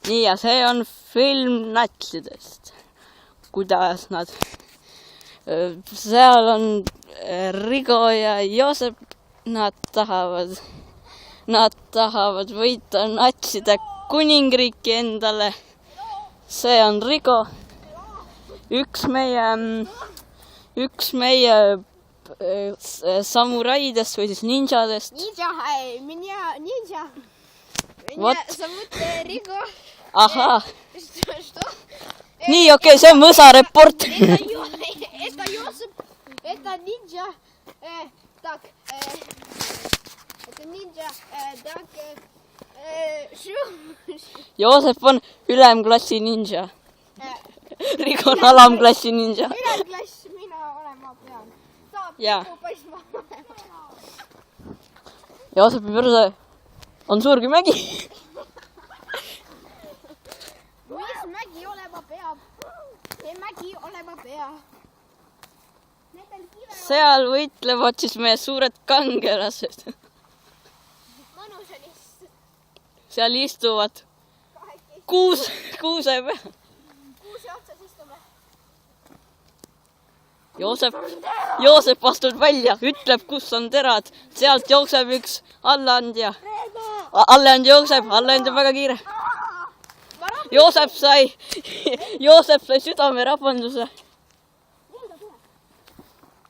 nii, ja see on film natsidest. Kuidas nad... Seal on Rigo ja Joosep. Nad tahavad võita natside kuningriiki endale. See on Rigo. Üks meie samuraidest või siis ninjadest. Ninja. Вот. Зовут Риго. Ага. Что? Nii, okei, see on mõsareport. Это Йосип. Это ninja. Так. Это ninja. Так. Joosep on ülemklassi ninja. Rigo on alamklassi ninja. Ülemklass, mina olema pean. Saab paisma olema. Joosepi perse on suurgi mägi. Mis mägi olema peab? See mägi olema peab. Seal võitlevad siis meie suured kangelased. Seal istuvad kuuse peal. Kuuse otsas istume. Joosep astub välja, ütleb, kus on terad. Sealt jookseb üks allaandja. Allaandja jookseb väga kiire. Joosep sai südamerapanduse.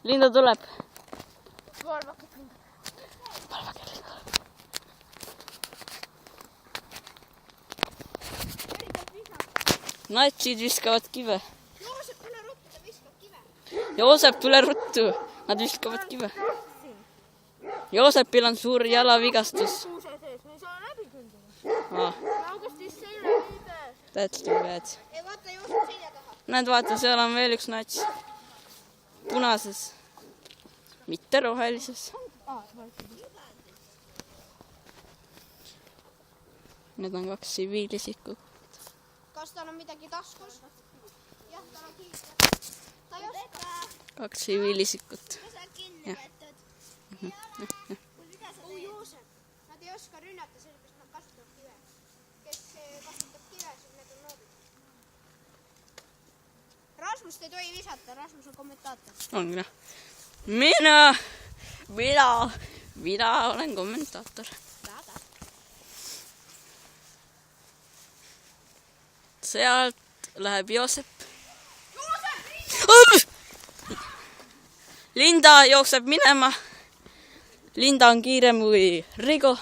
Linda tuleb. Natsid viskavad kive. Joosep, tule ruttu. Nad viskavad kive. Joosepil on suur jalavigastus. That's too bad. Näed, vaata, seal on veel üks nats. Punases. Mitte rohelises. Need on 2 tsiviilisikut. Kas tal on midagi taskus? Jah, tal on kiire. Ta ei oska. 2 tsiviilisikut. Sa kinni võetud. Joosep. Nad ei oska rünnata, sellepärast nad kasutavad kive. Kes kasutab kive, siis need on noodid. Rasmus ei tohi visata, Rasmus on kommentaator. On küll. Mina olen kommentaator. Sealt läheb Joosep. Linda jookseb minema. Linda on kiirem kui Rigo.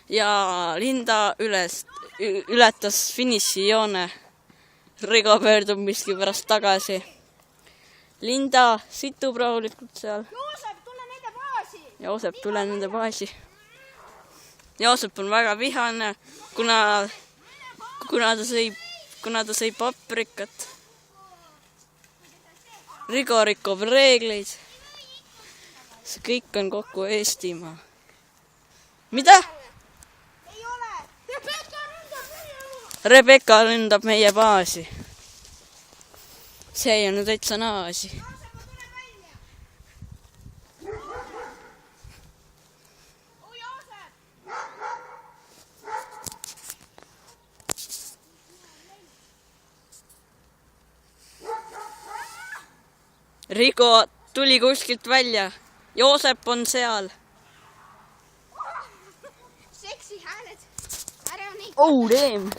Ja Linda ületas finišijoone. Rigo pöördub miski pärast tagasi. Linda situb rahulikult seal. Joosep, tule nende baasi. Joosep on väga vihane, kuna ta sõi paprikat. Rigo rikub reegleid. See kõik on kokku Eestimaa. Mida? Ei ole. Rebecca ründab meie baasi. See ei olnud täitsa naasi. Rigo tuli kuskilt välja. Joosep on seal. Seksi hääled. Ära on nii. Oh, damn.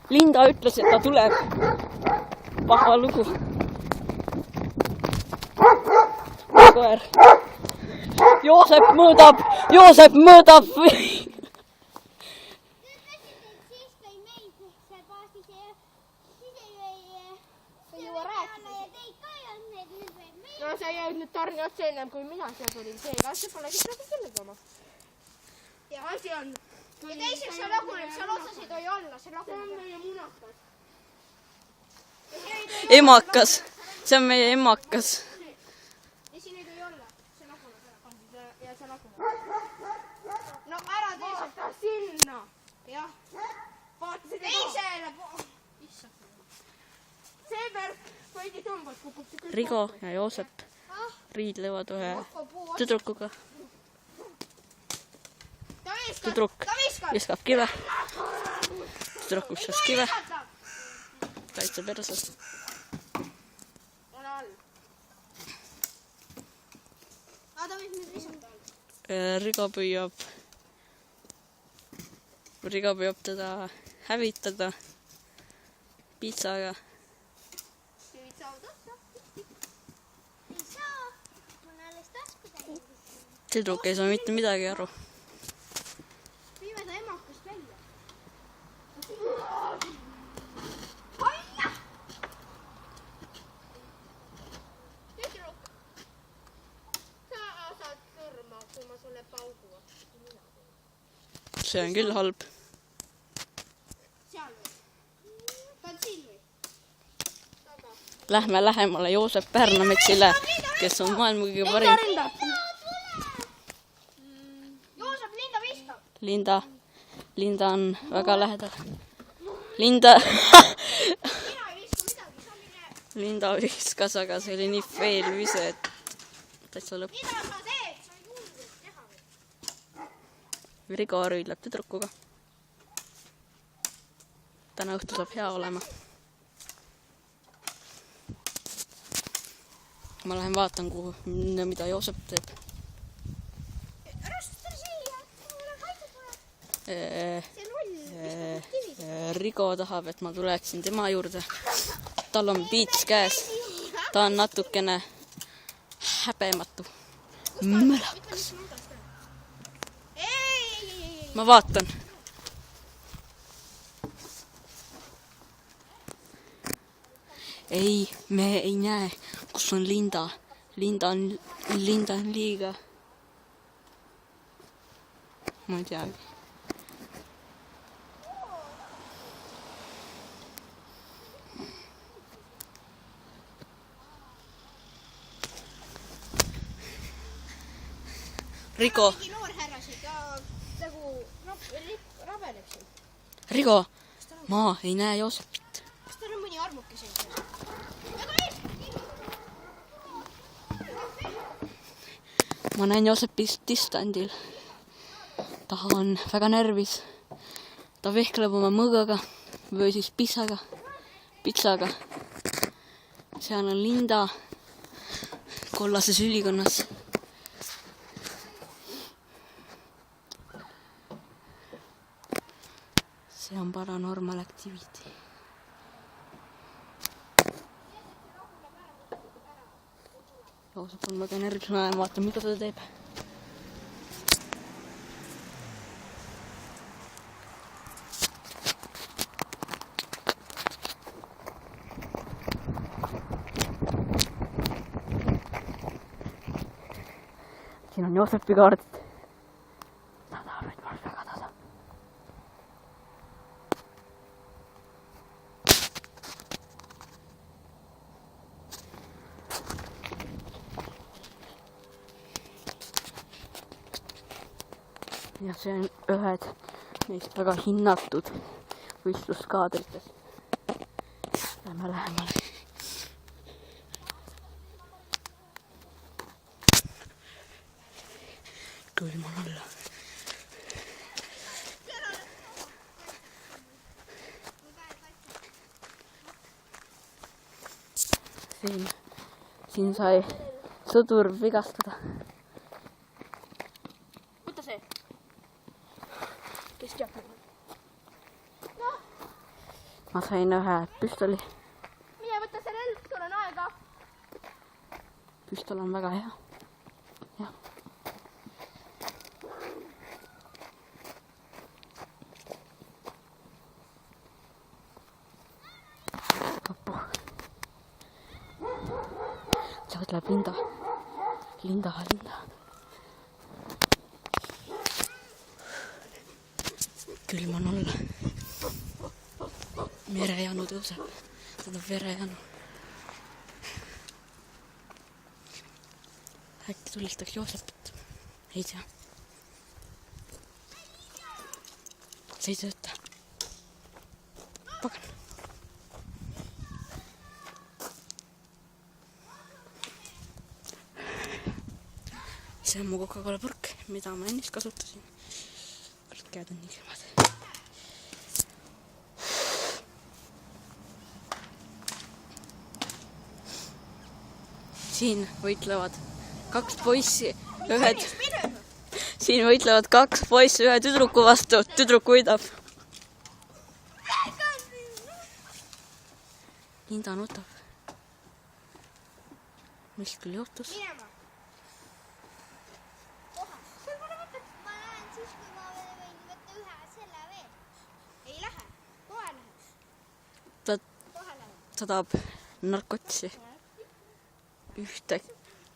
Linda ütles, et ta tuleb. Paha lugu. Koer. Joosep mõõdab. No sa jäid nüüd tarni otsa ennem, kui mina seal tulin. Seega asja pole siis nagu kellegi oma. Ja asi on... Ja teiseks see laguneb, seal otsas ei tohi olla. See on meie munakas. Emakas. See on meie emakas. Ja siin ei tohi olla. See laguneb ära. Ja see laguneb. No ära tee seda sinna. Jah. Teisele poole. See värk. Rigo ja Joosep riidlevad ühe tüdrukuga. tüdruk viskab kive. Tüdruk viskas kive. Täitsa perses. on all. Ta võib nüüd visata all. Rigo püüab teda hävitada piitsaga. Ei saa. Mul alles tasku täis. Tüdruk ei saa mitte midagi aru. Viime ta emakust välja. Tüdruk. Sa saad surma, kui ma sulle paugu otsin. See on küll halb. Seal või? Ta on siin või? Lähme lähemale Joosep Pärnametsile, kes on maailma kõige parim. Joosep, Linda viskab. Linda on väga lähedal. Linda Mina ei viska midagi, sa mine. Linda viskas, aga see oli nii fail vise, et täitsa lõpp. Mida sa teed? Sa ei julge teha või? Rigo arvillab tüdrukuga. Täna õhtu saab hea olema. Ma lähen vaatan, mida Joosep teeb. Rasta siia. Mul on haiget vaja. See null. Rigo tahab, et ma tuleksin tema juurde. Tal on piits käes. Ta on natukene häbematu. Mõlakas. Ei. Ma vaatan. Ei, me ei näe, kus on Linda. Linda on liiga. Ma ei teagi. Rigo. Mingi noor härrasid ja nagu rabeleb siin. Rigo, ma ei näe Joosepit. Kas tal on mõni armuke siin? Ma näen Joosepist distandil. Ta on väga närvis. Ta vehkleb oma mõõgaga või siis pitsaga. Seal on Linda kollases ülikonnas. See on Paranormal Activity. Joosep on väga närvis, ma lähen vaatan, mida ta teeb. Siin on Joosepi kaardid. Ta tahab, et ma olen väga tasa. Ja see on ühed neist väga hinnatud võistluskaadrites. Lähme lähemale. Külm on alla. Siin sai sõdur vigastada. Võta see. Kes teab? Ma sain ühe püstoli. Mine võta see relv, sul on aega. Püstol on väga hea. Jah. Sealt läheb Linda. Külm on olla. Merejanu tõuseb. Seda verejanu. Äkki tulistaks Joosepit. Ei tea. See ei tööta. Pagan. See on mu Coca-Cola purk, mida ma ennist kasutasin. käed on nii külmad. Siin võitlevad kaks poissi, siin võitlevad kaks poissi ühe tüdruku vastu. Tüdruk võidab. Linda nutab. Mis küll juhtus? Ma lähen siis, kui ma võin võtta ühe selle veel. Ei lähe, kohe lähe. Ta tahab narkotsi. 1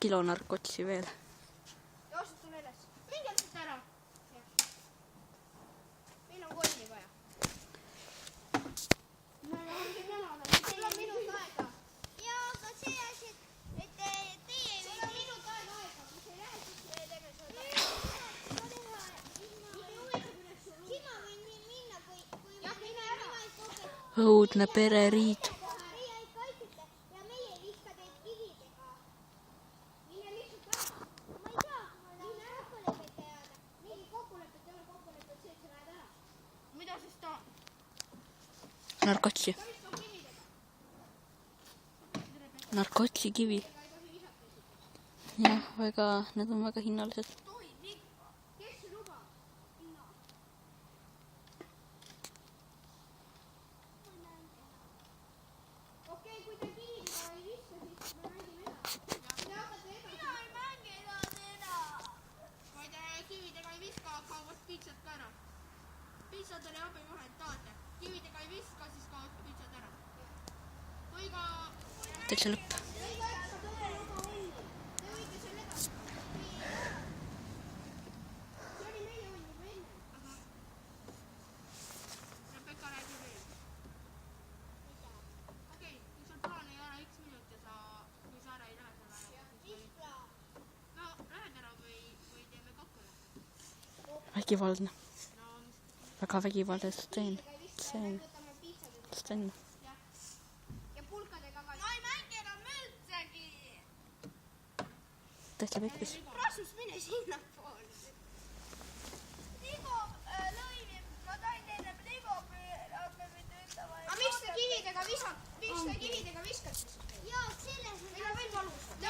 kilo narkotsi veel. Joosud tule üles. Minge lihtsalt ära. Meil on kolmi vaja. Sul on minut aega. Jaa, aga see asi, et teie Sul on minut aega. Kui sa ei lähe, siis me teeme seda. Siis ma võin nii minna, kui Jah, mine ära. Õudne pereriid. Maria ei kaitseta ja meie ei viska teid kividega. Mine lihtsalt ära. Ma ei tea, mul on kokkulepet teada. Mingi kokkulepet ei ole kokkulepet see, et sa lähed ära. Mida siis ta on? Narkotsi. Karistab kividega. Narkotsi kivi. Jah, need on väga hinnalised. Kes lubab? Okei, kui te kividega ei viska, siis me mängime edasi. Te hakkate edasi. Mina ei mängi edasi enam. Kui te kividega ei viska, kaovad piitsad ka ära. Piitsadele abijuhend taate. Kividega ei viska, siis kaovad piitsad ära. Või ka... Täitsa lõpp. Või ka jätta tõele luba õnni. Te võite selle edasi. See oli meie õnn juba enne. Rebecca räägi veel. Okei, kui sul plaan ei ole 1 minut ja kui sa ära ei lähe selle ära. No, lähed ära või teeme kokkuleppe. Vägivaldne. Väga vägivaldne stseen. Võtame piitsad Stseen. ja pulkadega ka. Ma ei mängi enam üldsegi. Täitsa pekkis. Rasmus, mine sinnapoole. Nigo lõimi, ma tain teile Nigo hakkame töötama. Aga miks te kividega viskate? Miks te kividega viskate? Jaa, selles on... Meil on veel valus. Te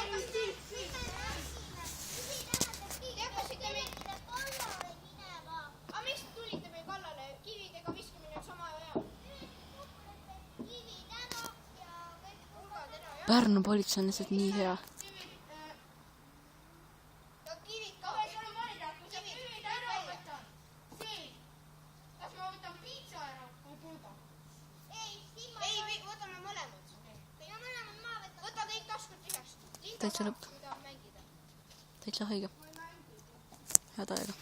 hakkasite meil... kallale minema. Aga miks te tulite meil kallale? Kividega viskamine on sama hea. Kivi täna ja kõik Pulgad ära, jah? Pärnu politsei on lihtsalt nii hea. Ja kivid ka. Kas ma valida, kui sa kivid ära võtan? Siin. Kas ma võtan piitsa ära või pulga? Ei, siin ma Ei, võtame mõlemad. ja mõlemad ma võtan. Võta kõik taskud tühjaks. Täitsa lõpp. Kui tahab mängida. Täitsa õige. Ma ei mängi. Head aega.